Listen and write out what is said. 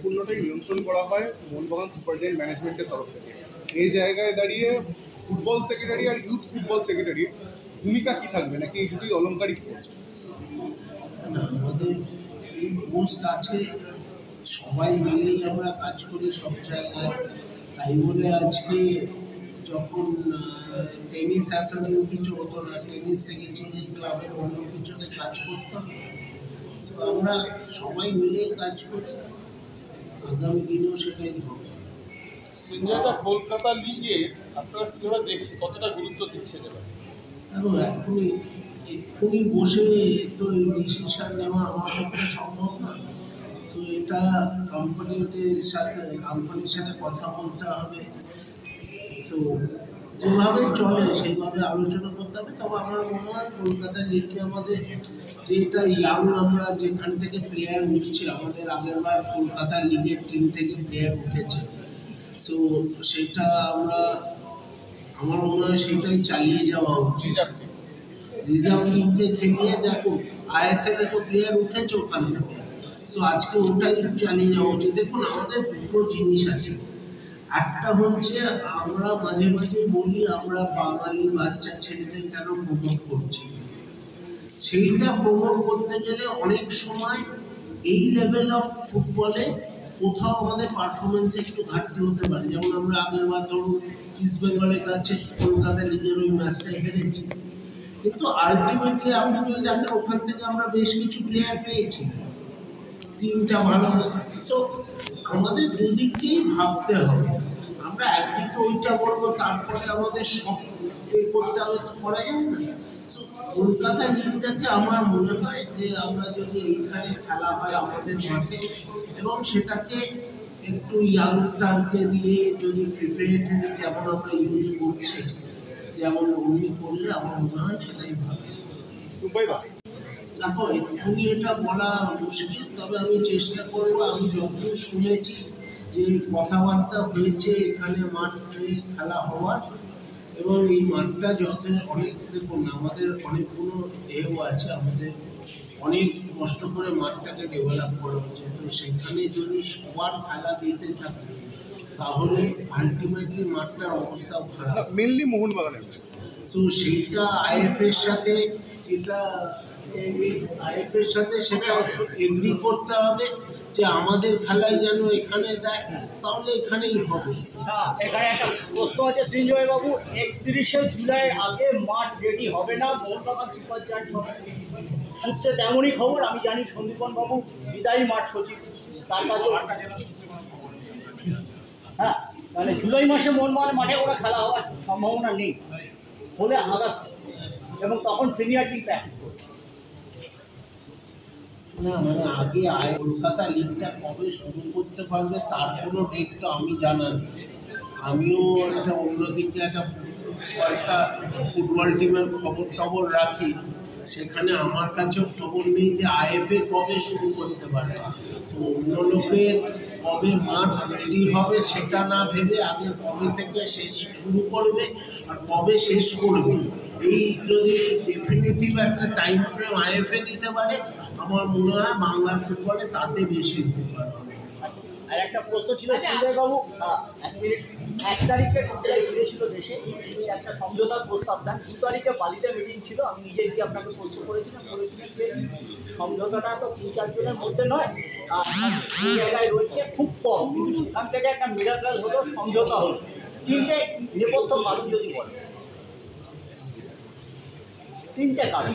সম্পূর্ণটাই নিয়ন্ত্রণ করা হয় মোহনবাগান সুপারজায়েন্ট ম্যানেজমেন্টের তরফ থেকে। এই জায়গায় দাঁড়িয়ে ফুটবল সেক্রেটারি আর ইউথ ফুটবল সেক্রেটারির ভূমিকা কী থাকবে, নাকি এই দুটোই অলংকারিক পোস্ট? না, আমাদের এই পোস্ট আছে, সবাই মিলেই আমরা কাজ করি সব জায়গায়। তাই বলে আজকে যখন টেনিস এতদিন কিছু হতো না, টেনিস সেক্রেটারি ক্লাবের অন্য কিছুতে কাজ করতাম, তো আমরা সবাই মিলেই কাজ করি, আগামী দিনেও সেটাই হবে। সিনিয়রটা কলকাতা লিগে আপনারা কীভাবে দেখছেন, কতটা গুরুত্ব দিচ্ছে দেবে? এক্ষুনি বসে তো এই ডিসিশন নেওয়া আমার পক্ষে সম্ভব না। তো এটা কোম্পানির সাথে কথা বলতে হবে, তো যেভাবে চলে সেইভাবে আলোচনা করতে হবে। তবে আমার মনে হয় কলকাতা লিগে আমাদের যেটা ইয়াং, আমরা যেখান থেকে প্লেয়ার উঠছে, আমাদের আগেরবার কলকাতা লিগের টিম থেকে প্লেয়ার উঠেছে, তো সেটা আমার মনে হয় সেটাই চালিয়ে যাওয়া উচিত। রিজার্ভ টিমকে খেলিয়ে দেখো, আইএসএল এ তো প্লেয়ার উঠেছে ওখান থেকে, তো আজকে ওটাই চালিয়ে যাওয়া উচিত। দেখুন, আমাদের দুটো জিনিস আছে। একটা হচ্ছে আমরা মাঝে মাঝে বলি আমরা বাঙালি বাচ্চা ছেলেদের কেন প্রমোট করছি, সেইটা প্রমোট করতে গেলে অনেক সময় এই লেভেল অফ ফুটবলে কোথাও আমাদের পারফরমেন্সে একটু ঘাটতি হতে পারে। যেমন আমরা আগের বার ধরুন ইস্ট বেঙ্গলের কাছে কলকাতা লিগের ওই ম্যাচটায় হেরেছি, কিন্তু আলটিমেটলি আপনি যদি দেখেন ওখান থেকে আমরা বেশ কিছু প্লেয়ার পেয়েছি, টিমটা ভালো হয়েছে। তো আমাদের দুদিককেই ভাবতে হবে। আমরা একদিকে ওইটা বলবো তারপরে আমাদের সব করতে হবে, তো করা যায় না। তো কলকাতা লিগটাকে আমার মনে হয় যে আমরা যদি এইখানে খেলা হয় আমাদের মাঠে, এবং সেটাকে একটু ইয়াংস্টারকে দিয়ে যদি প্রিপারেটরি যেমন আমরা ইউজ করছি, যেমন অমনি করলে আমার মনে হয় সেটাই ভালো। দেখো, এক্ষুনি এটা বলা মুশকিল, তবে আমি চেষ্টা করবো। আমি যতদূর শুনেছি যে কথাবার্তা হয়েছে এখানে মাঠে খেলা হওয়ার, এবং এই মাঠটা দেখুন আমাদের অনেকগুলো আছে, আমাদের অনেক কষ্ট করে মাঠটাকে ডেভেলপ করা হচ্ছে, তো সেখানে যদি সবার খেলা দিতে থাকে তাহলে আলটিমেটলি মাঠটার অবস্থাও খারাপ, মেনলি মোহনবাগানের। তো সেইটা আইএফের সাথে সেটা এগ্রি করতে হবে যে আমাদের খেলায় যেন এখানে দেয়, তাহলে এখানেই হবে। এখানে একটা প্রশ্ন আছে সৃঞ্জয় বাবু, 31শে জুলাইয়ের আগে মাঠ রেডি হবে না মোহনবাগান সুপারজায়ান্ট সূত্রে তেমনই খবর। আমি জানি সন্দীপন বাবু বিদায়ী মাঠ সচিব, তার কাছে হ্যাঁ, মানে জুলাই মাসে মোহনবাগান মাঠে ওরা খেলা হওয়ার সম্ভাবনা নেই, হলে আগস্ট, এবং তখন সিনিয়র টিম প্র্যাকটিস করছে। না, মানে আগে কলকাতা লিগটা কবে শুরু করতে পারবে তার কোনো ডেট তো আমি জানা নেই। আমিও একটা অন্যদিকে কয়েকটা ফুটবল টিমের খবর রাখি, সেখানে আমার কাছেও খবর নেই যে আইএফএ কবে শুরু করতে পারবে। তো অন্য লোকের কবে মাঠ রেডি হবে সেটা না ভেবে আগে কবে থেকে শেষ শুরু করবে আর কবে শেষ করবে, এই যদি ডেফিনেটিভ একটা টাইম ফ্রেম আইএফএ দিতে পারে, আমার মনে হয় বাংলার ফুটবলে তাতে বেশি উপকার হবে। আর একটা প্রশ্ন ছিল সঞ্জয় বাবু, 1 তারিখে ফিরেছিল দেশে, একটা সমঝোতার প্রস্তাব দেন। 2 তারিখে বালিতে মিটিং ছিল, আমি নিজে গিয়ে আপনাকে প্রশ্ন বলেছিলেন যে সমঝোতাটা তো 3-4 জনের মধ্যে নয়, এই জায়গায় রয়েছে খুব কম, কিন্তু সেখান থেকে একটা মিরাকল হলো, সমঝোতা হলো। 3টে নেপথ্য কারণ যদি বলেন, 3টে কারণ।